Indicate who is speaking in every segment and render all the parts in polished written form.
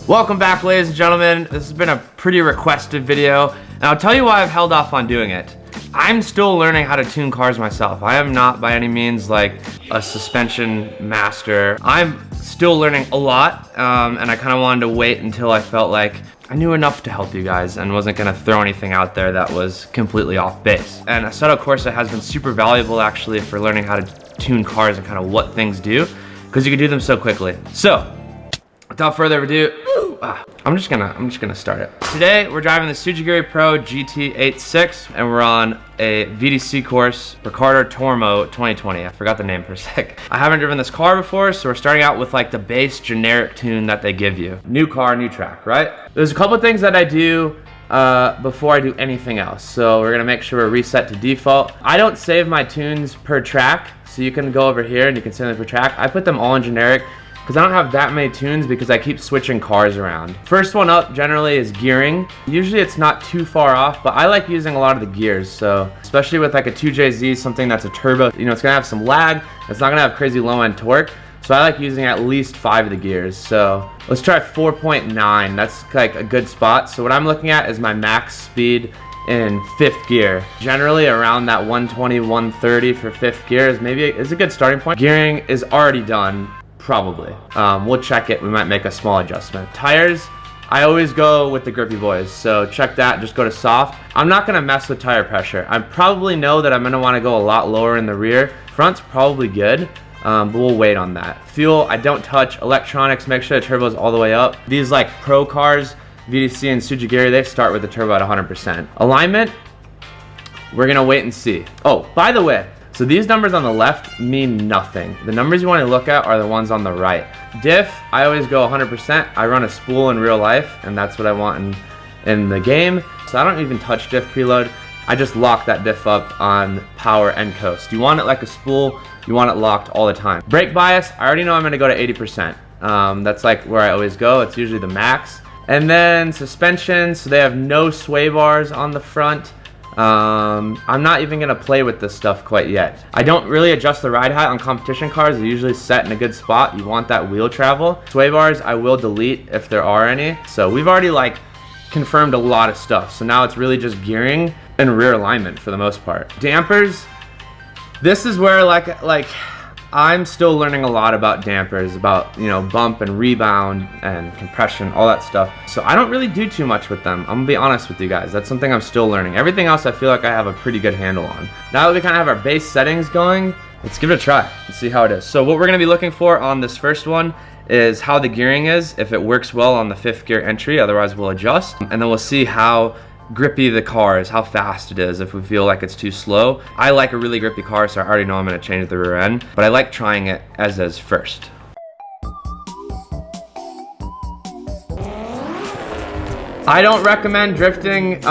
Speaker 1: Welcome back, ladies and gentlemen. This has been a pretty requested video, and I'll tell you why I've held off on doing it. I'm still learning how to tune cars myself. I am not by any means like a suspension master. I'm still learning a lot, and I kind of wanted to wait until I felt like I knew enough to help you guys and wasn't gonna throw anything out there that was completely off base. And Assetto Corsa has been super valuable actually for learning how to tune cars and kind of what things do, because you can do them so quickly. So, without further ado, I'm just gonna start it. Today we're driving the Tsujigiri Pro GT86 and we're on a VDC course, Ricardo Tormo 2020. I forgot the name for a sec. I haven't driven this car before, so we're starting out with like the base generic tune that they give you. New car, new track, right? There's a couple of things that I do before I do anything else. So we're gonna make sure we're reset to default. I don't save my tunes per track, so you can go over here and you can save them per track. I put them all in generic, because I don't have that many tunes because I keep switching cars around. First one up generally is gearing. Usually it's not too far off, but I like using a lot of the gears. So especially with like a 2JZ, something that's a turbo, you know, it's gonna have some lag. It's not gonna have crazy low end torque. So I like using at least 5 of the gears. So let's try 4.9. That's like a good spot. So what I'm looking at is my max speed in 5th gear. Generally around that 120, 130 for 5th gear is a good starting point. Gearing is already done. Probably. We'll check it. We might make a small adjustment. Tires, I always go with the grippy boys. So check that. Just go to soft. I'm not going to mess with tire pressure. I probably know that I'm going to want to go a lot lower in the rear. Front's probably good, but we'll wait on that. Fuel, I don't touch. Electronics, make sure the turbo's all the way up. These like pro cars, VDC and Tsujigiri, they start with the turbo at 100%. Alignment, we're going to wait and see. Oh, by the way, so these numbers on the left mean nothing. The numbers you want to look at are the ones on the right. Diff, I always go 100%. I run a spool in real life, and that's what I want in the game. So I don't even touch diff preload. I just lock that diff up on power and coast. You want it like a spool, you want it locked all the time. Brake bias, I already know I'm gonna go to 80%. That's like where I always go. It's usually the max. And then suspension, so they have no sway bars on the front. I'm not even gonna play with this stuff quite yet. I don't really adjust the ride height on competition cars. They're usually set in a good spot. You want that wheel travel. Sway bars I will delete if there are any. So we've already like confirmed a lot of stuff. So now it's really just gearing and rear alignment for the most part. Dampers, this is where like I'm still learning a lot about dampers, about, you know, bump and rebound and compression, all that stuff. So I don't really do too much with them. I'm gonna be honest with you guys. That's something I'm still learning. Everything else I feel like I have a pretty good handle on. Now that we kind of have our base settings going, let's give it a try and see how it is. So what we're gonna be looking for on this first one is how the gearing is, if it works well on the 5th gear entry, otherwise we'll adjust. And then we'll see how grippy the car is, how fast it is, if we feel like it's too slow. I like a really grippy car, so I already know I'm gonna change the rear end, but I like trying it as is first. I don't recommend drifting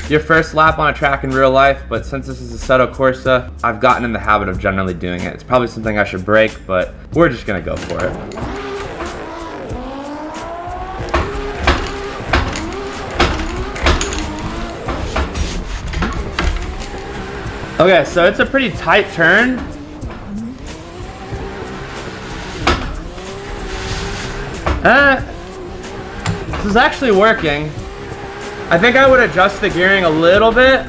Speaker 1: your first lap on a track in real life, but since this is Assetto Corsa, I've gotten in the habit of generally doing it. It's probably something I should break, but we're just gonna go for it. Okay, so it's a pretty tight turn. This is actually working. I think I would adjust the gearing a little bit.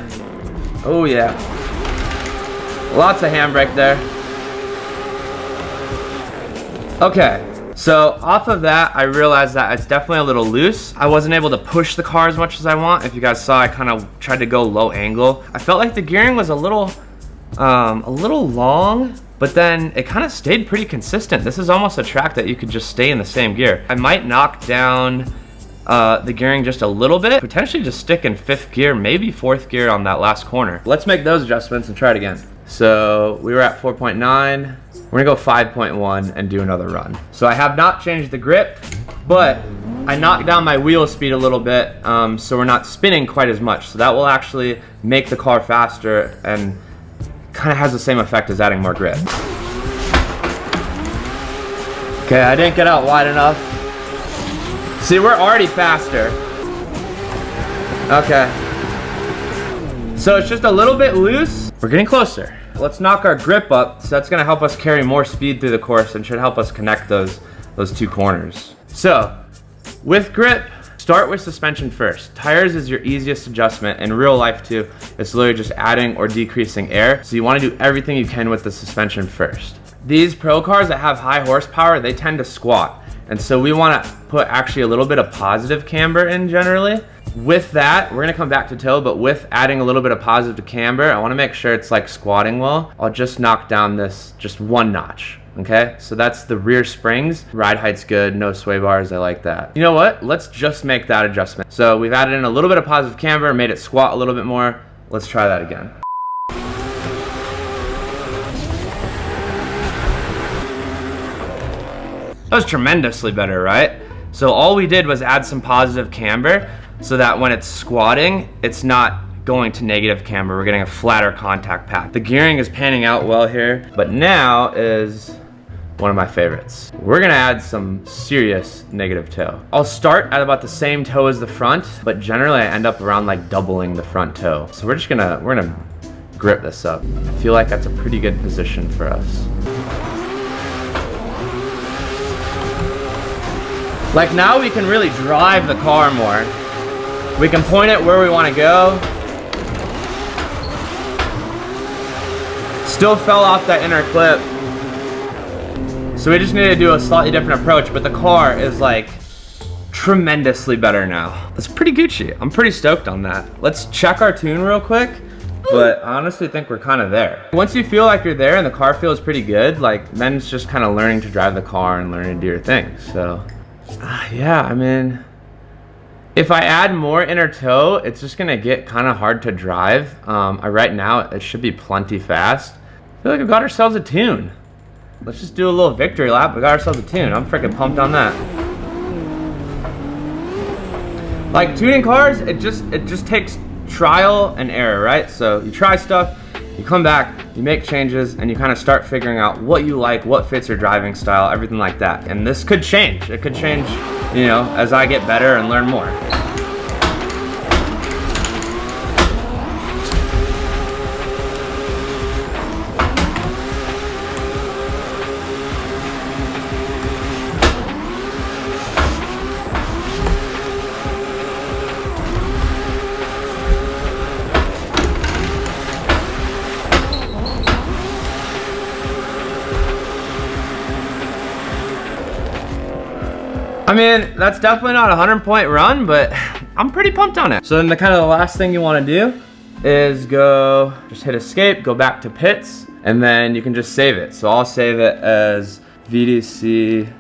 Speaker 1: Oh yeah. Lots of handbrake there. Okay. So off of that, I realized that it's definitely a little loose. I wasn't able to push the car as much as I want. If you guys saw, I kind of tried to go low angle. I felt like the gearing was a little long, but then it kind of stayed pretty consistent. This is almost a track that you could just stay in the same gear. I might knock down the gearing just a little bit, potentially just stick in 5th gear, maybe 4th gear on that last corner. Let's make those adjustments and try it again. So we were at 4.9. We're gonna go 5.1 and do another run. So I have not changed the grip, but I knocked down my wheel speed a little bit, so we're not spinning quite as much. So that will actually make the car faster and kind of has the same effect as adding more grip. Okay, I didn't get out wide enough. See, we're already faster. Okay. So it's just a little bit loose. We're getting closer. Let's knock our grip up, so that's gonna help us carry more speed through the course and should help us connect those two corners. So With grip, start with suspension first. Tires is your easiest adjustment. In real life too, it's literally just adding or decreasing air. So you wanna do everything you can with the suspension first. These pro cars that have high horsepower, they tend to squat. And so we wanna put actually a little bit of positive camber in generally. With that, we're gonna come back to toe, but with adding a little bit of positive camber, I wanna make sure it's like squatting well. I'll just knock down this just 1 notch. Okay, so that's the rear springs. Ride height's good, no sway bars, I like that. You know what? Let's just make that adjustment. So we've added in a little bit of positive camber, made it squat a little bit more. Let's try that again. That was tremendously better, right? So all we did was add some positive camber so that when it's squatting, it's not going to negative camber. We're getting a flatter contact path. The gearing is panning out well here, but now is one of my favorites. We're gonna add some serious negative toe. I'll start at about the same toe as the front, but generally I end up around like doubling the front toe. So we're gonna grip this up. I feel like that's a pretty good position for us. Like now we can really drive the car more. We can point it where we wanna go. Still fell off that inner clip. So we just need to do a slightly different approach, but the car is like tremendously better now. That's pretty Gucci. I'm pretty stoked on that. Let's check our tune real quick, but I honestly think we're kind of there. Once you feel like you're there and the car feels pretty good, like then it's just kind of learning to drive the car and learning to do your thing. So yeah, I mean, if I add more inner toe, it's just gonna get kind of hard to drive. Right now, it should be plenty fast. I feel like we got ourselves a tune. Let's just do a little victory lap. We got ourselves a tune. I'm freaking pumped on that. Like tuning cars, it just takes trial and error, right? So you try stuff, you come back, you make changes, and you kind of start figuring out what you like, what fits your driving style, everything like that. And this could change. It could change, you know, as I get better and learn more. I mean, that's definitely not a 100-point run, but I'm pretty pumped on it. So then the last thing you want to do is just hit escape, go back to pits, and then you can just save it. So I'll save it as VDC.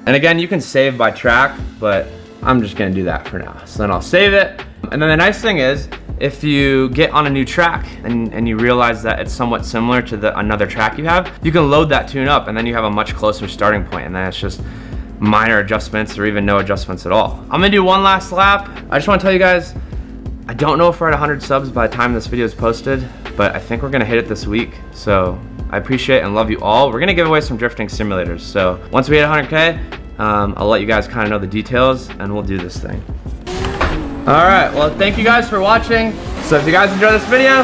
Speaker 1: And again, you can save by track, but I'm just gonna do that for now. So then I'll save it. And then the nice thing is, if you get on a new track and you realize that it's somewhat similar to another track you have, you can load that tune up and then you have a much closer starting point, and then it's just minor adjustments or even no adjustments at all. I'm gonna do one last lap. I just wanna tell you guys, I don't know if we're at 100 subs by the time this video is posted, but I think we're gonna hit it this week. So I appreciate and love you all. We're gonna give away some drifting simulators. So once we hit 100K, I'll let you guys kind of know the details and we'll do this thing. All right, well, thank you guys for watching. So if you guys enjoyed this video,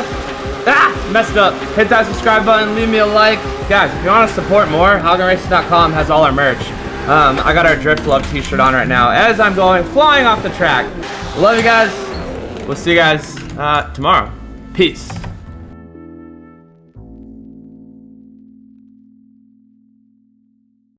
Speaker 1: messed up, hit that subscribe button, leave me a like. Guys, if you wanna support more, HaugenRacing.com has all our merch. I got our Drift Love t-shirt on right now as I'm flying off the track. Love you guys. We'll see you guys tomorrow. Peace.